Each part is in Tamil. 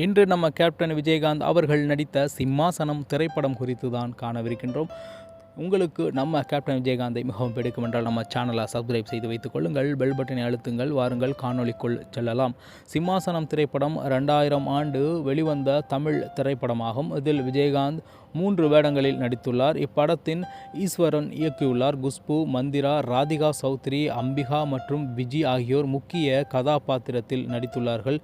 இன்று நம்ம கேப்டன் விஜயகாந்த் அவர்கள் நடித்த சிம்மாசனம் திரைப்படம் குறித்து தான் காணவிருக்கின்றோம். உங்களுக்கு நம்ம கேப்டன் விஜயகாந்தை மிகவும் பிடிக்கும் என்றால் நம்ம சேனலை சப்ஸ்கிரைப் செய்து வைத்துக் கொள்ளுங்கள், பெல் பட்டனை அழுத்துங்கள். வாருங்கள் காணொளிக்குள் செல்லலாம். சிம்மாசனம் திரைப்படம் 2000 ஆண்டு வெளிவந்த தமிழ் திரைப்படமாகும். இதில் விஜயகாந்த் 3 வேடங்களில் நடித்துள்ளார். இப்படத்தின் ஈஸ்வரன் இயக்கியுள்ளார். குஷ்பு, மந்திரா, ராதிகா சௌத்ரி, அம்பிகா மற்றும் விஜி ஆகியோர் முக்கிய கதாபாத்திரத்தில் நடித்துள்ளார்கள்.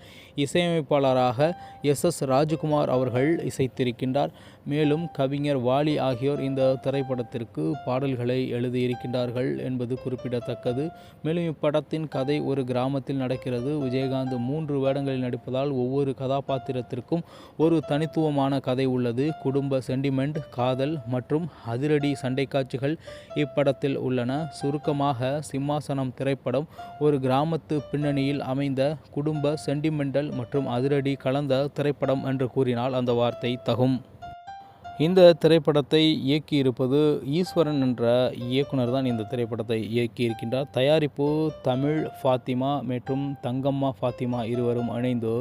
இசையமைப்பாளராக எஸ் ராஜகுமார் அவர்கள் இசைத்திருக்கின்றார். மேலும் கவிஞர் வாலி ஆகியோர் இந்த திரைப்படத்திற்கு பாடல்களை எழுதியிருக்கின்றார்கள் என்பது குறிப்பிடத்தக்கது. மேலும் இப்படத்தின் கதை ஒரு கிராமத்தில் நடக்கிறது. விஜயகாந்த் 3 வேடங்களில் நடிப்பதால் ஒவ்வொரு கதாபாத்திரத்திற்கும் ஒரு தனித்துவமான கதை உள்ளது. குடும்ப சென்டிமெண்ட், காதல் மற்றும் அதிரடி சண்டை காட்சிகள் இப்படத்தில் உள்ளன. சுருக்கமாக சிம்மாசனம் திரைப்படம் ஒரு கிராமத்து பின்னணியில் அமைந்த குடும்ப சென்டிமெண்டல் மற்றும் அதிரடி கலந்த திரைப்படம் என்று கூறினால் அந்த வார்த்தை தகும். இந்த திரைப்படத்தை இயக்கியிருப்பது ஈஸ்வரன் என்ற இயக்குனர் தான் இந்த திரைப்படத்தை இயக்கியிருக்கின்றார். தயாரிப்பு தமிழ் ஃபாத்திமா மற்றும் தங்கம்மா ஃபாத்திமா இருவரும் இணைந்து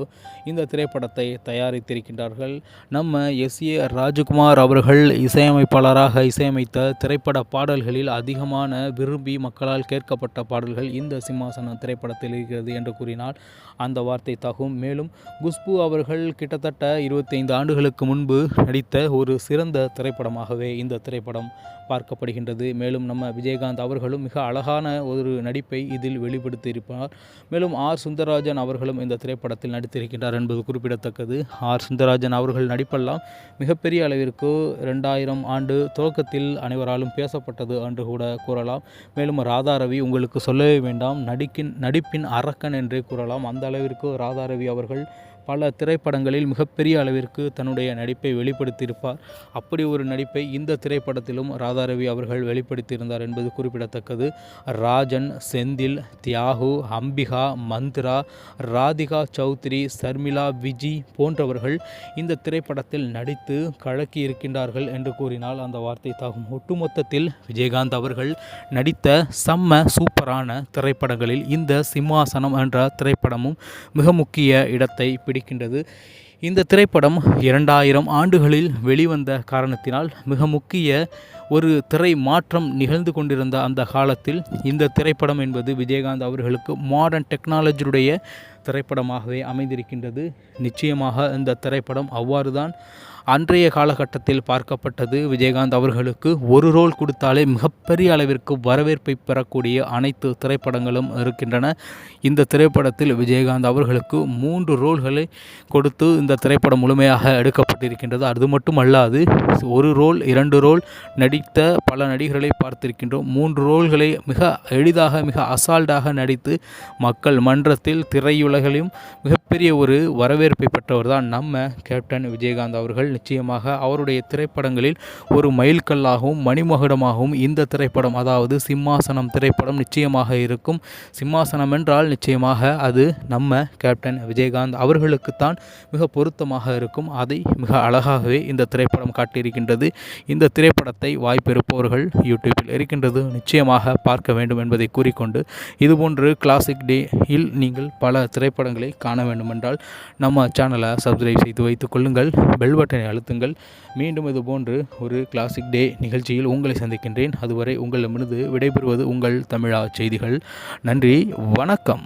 இந்த திரைப்படத்தை தயாரித்திருக்கின்றார்கள். நம்ம எஸ்.ஏ. ராஜகுமார் அவர்கள் இசையமைப்பாளராக இசையமைத்த திரைப்பட பாடல்களில் அதிகமான விரும்பி மக்களால் கேட்கப்பட்ட பாடல்கள் இந்த சிம்மாசனம் திரைப்படத்தில் இருக்கிறது என்று கூறினால் அந்த வார்த்தை தகும். மேலும் குஷ்பு அவர்கள் கிட்டத்தட்ட 25 ஆண்டுகளுக்கு முன்பு நடித்த ஒரு சிறந்த திரைப்படமாகவே இந்த திரைப்படம் பார்க்கப்படுகின்றது. மேலும் நம்ம விஜயகாந்த் அவர்களும் மிக அழகான ஒரு நடிப்பை இதில் வெளிப்படுத்தியிருப்பார். மேலும் ஆர் சுந்தரராஜன் அவர்களும் இந்த திரைப்படத்தில் நடித்திருக்கின்றார் என்பது குறிப்பிடத்தக்கது. ஆர் சுந்தரராஜன் அவர்கள் நடிப்பெல்லாம் மிகப்பெரிய அளவிற்கு 2000 ஆண்டு துவக்கத்தில் அனைவராலும் பேசப்பட்டது என்று கூட கூறலாம். மேலும் ராதாரவி உங்களுக்கு சொல்லவே வேண்டாம், நடிப்பின் அரக்கன் என்றே கூறலாம். அந்த அளவிற்கு ராதாரவி அவர்கள் பல திரைப்படங்களில் மிகப்பெரிய அளவிற்கு தன்னுடைய நடிப்பை வெளிப்படுத்தியிருப்பார். அப்படி ஒரு நடிப்பை இந்த திரைப்படத்திலும் ராதாரவி அவர்கள் வெளிப்படுத்தியிருந்தார் என்பது குறிப்பிடத்தக்கது. ராஜன், செந்தில், தியாகு, அம்பிகா, மந்திரா, ராதிகா சௌத்ரி, சர்மிளா, விஜி போன்றவர்கள் இந்த திரைப்படத்தில் நடித்து கலக்கி இருக்கின்றார்கள் என்று கூறினால் அந்த வார்த்தை தாகும். ஒட்டுமொத்தத்தில் விஜயகாந்த் அவர்கள் நடித்த செம்ம சூப்பரான திரைப்படங்களில் இந்த சிம்மாசனம் என்ற திரைப்படமும் மிக முக்கிய இடத்தை பிடிக்கின்றது. இந்த திரைப்படம் 2000 ஆண்டுகளில் வெளிவந்த காரணத்தினால் மிக முக்கிய ஒரு திரை மாற்றம் நிகழ்ந்து கொண்டிருந்த அந்த காலத்தில் இந்த திரைப்படம் என்பது விஜயகாந்த் அவர்களுக்கு மாடர்ன் டெக்னாலஜியுடைய திரைப்படமாகவே அமைந்திருக்கின்றது. நிச்சயமாக இந்த திரைப்படம் அவ்வாறு தான் அன்றைய காலகட்டத்தில் பார்க்கப்பட்டது. விஜயகாந்த் அவர்களுக்கு ஒரு ரோல் கொடுத்தாலே மிகப்பெரிய அளவிற்கு வரவேற்பை பெறக்கூடிய அனைத்து திரைப்படங்களும் இருக்கின்றன. இந்த திரைப்படத்தில் விஜயகாந்த் அவர்களுக்கு 3 ரோல்களை கொடுத்து இந்த திரைப்படம் முழுமையாக எடுக்கப்பட்டிருக்கின்றது. அது மட்டும் அல்லாது ஒரு ரோல் 2 ரோல் நடித்த பல நடிகர்களை பார்த்திருக்கின்றோம். 3 ரோல்களை மிக எளிதாக மிக அசால்ட்டாக நடித்து மக்கள் மன்றத்தில் திரையுலகிலும் மிகப்பெரிய ஒரு வரவேற்பை பெற்றவர் தான் நம்ம கேப்டன் விஜயகாந்த் அவர்கள். நிச்சயமாக அவருடைய திரைப்படங்களில் ஒரு மைல்கல்லாகவும் மணிமகுடமாகவும் இந்த திரைப்படம், அதாவது சிம்மாசனம் திரைப்படம் நிச்சயமாக இருக்கும். சிம்மாசனம் என்றால் நிச்சயமாக அது நம்ம கேப்டன் விஜயகாந்த் அவர்களுக்குத்தான் மிக பொருத்தமாக இருக்கும். அதை மிக அழகாகவே இந்த திரைப்படம் காட்டியிருக்கின்றது. இந்த திரைப்படத்தை வாய்ப்பிருப்பவர்கள் யூடியூப்பில் இருக்கின்றது, நிச்சயமாக பார்க்க வேண்டும் என்பதை கூறிக்கொண்டு இதுபோன்று கிளாசிக் டேயில் நீங்கள் பல திரைப்படங்களை காண வேண்டுமென்றால் நம்ம சேனலை சப்ஸ்கிரைப் செய்து வைத்துக் கொள்ளுங்கள், பெல் பட்டனை அழுத்துங்கள். மீண்டும் இதுபோன்று ஒரு கிளாசிக் டே நிகழ்ச்சியில் உங்களை சந்திக்கின்றேன். அதுவரை உங்களிடமிருந்து விடைபெறுவது உங்கள் தமிழா செய்திகள். நன்றி, வணக்கம்.